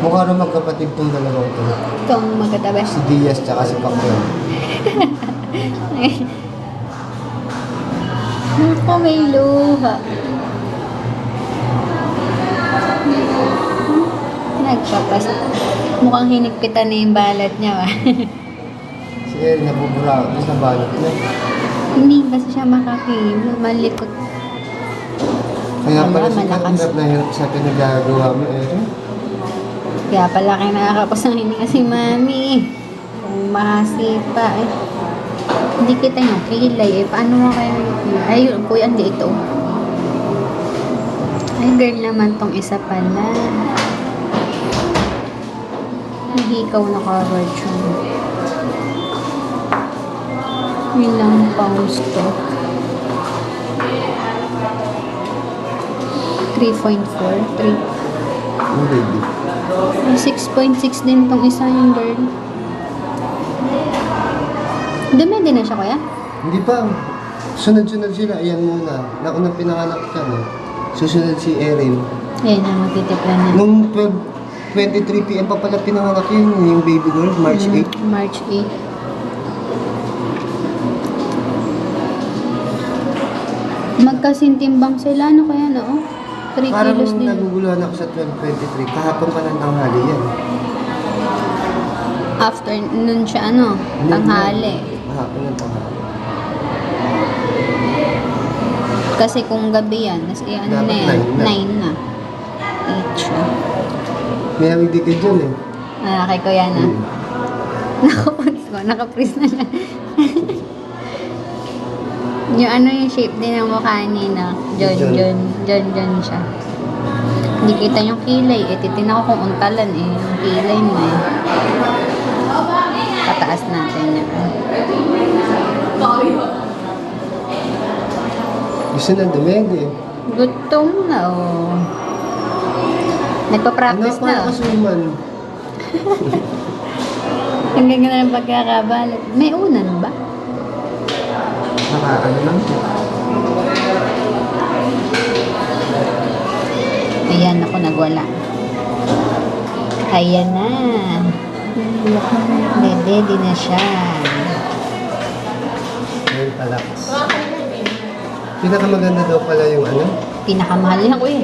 Mukha rin magkapatid tong dalawang ito. Itong magkatabi. Si Diaz tsaka si Pacquiao. Naku, may luha. Nagpapas. Mukhang hinigpitan na yung balat niya, ba? Si Erin nabubura ako sa balot niya. Hindi kasi siya makakilo. Malikot. Kaya pala Wala, si malakas. hirap na hirap sa pinagagawa mo, Erin. Kaya pala kayo nakakapos ng hininga si Mami. Kung mahasipa eh. Hindi kita yung kilay eh. Paano mo kaya yung kilay? Ayun po yan, di ito. Ay, girl naman tong isa pala. Hihikaw na coverage yun. Ilang pounds to? 3.4? 3. Yung baby. 6.6 din tong isa yung girl. Dumi din na siya, kuya? Hindi pa. Sunod-sunod sila. Ayan muna. Naunang pinanganak siya, no? Susunod si Erin. Ayan na, magtitipla na. Nung 23 PM pa pala pinanganak yun, yung baby girl, March 8. March 8. Magkasintimbang sila, ano kaya na, oh? 3 Parang kilos din. naguguluhan ako sa 12-23. Kahapon pa ng tanghali yan. After nun siya, ano? Tanghali. Kahapon ng tanghali. Kasi kung gabi yan, ano Dapat na yan? 9 na. 9 na. 8 siya. May aming dikit dyan eh. Ah, kay kuya na. Nakapunta ko, nakapress na siya. Yung ano yung shape din ng mukha niya na John siya. Hindi kita yung kilay eh. Titignan ko kung untalan eh. Yung kilay mo eh. Pataas natin yan. Gusto na dumede eh. Gutom na oh. Nagpa-practice Ano na pa oh. kasuman? Ang ganda ng pagkakabalat. May unan ba? Ano lang. Ayan, ako nagwala. Ayan na. Ready na siya. Ayun pala. Pinakamaganda daw pala yung ano? Pinakamahal yan, kuya.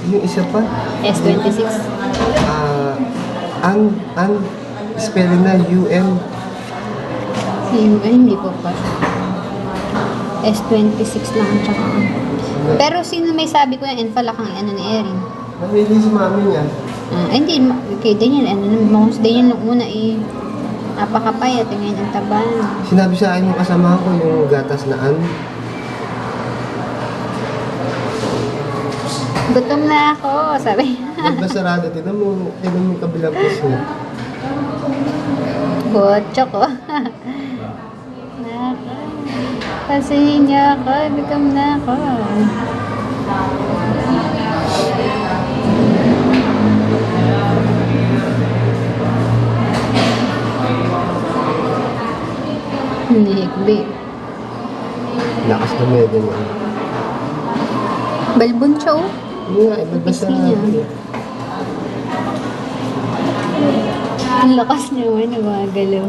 Yung isa pa? S26. Ang spelling na UM. Ay, hindi po pa. S26 lang ang tsaka. Pero sino may sabi ko yan, palakang ano ni Erin? Namili si mami niya. Hindi, kay Daniel, si Daniel nung una eh. Napakapayat, ngayon ang taba. Sinabi sa akin yung kasama ko yung gatas na an. Gutom na ako, sabi. Ba't ba sarado? Tignan mo yung kabilang piso niya. Botcho ko. Pasihin niya ako, gutom na ako. Hikbi. Lakas na medyo niya. Balbon siya oh. Hindi nga, iba't ba Pisngi niya. sarado? Ang lakas niya man, nagagalaw.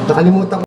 Nakalimutan ko.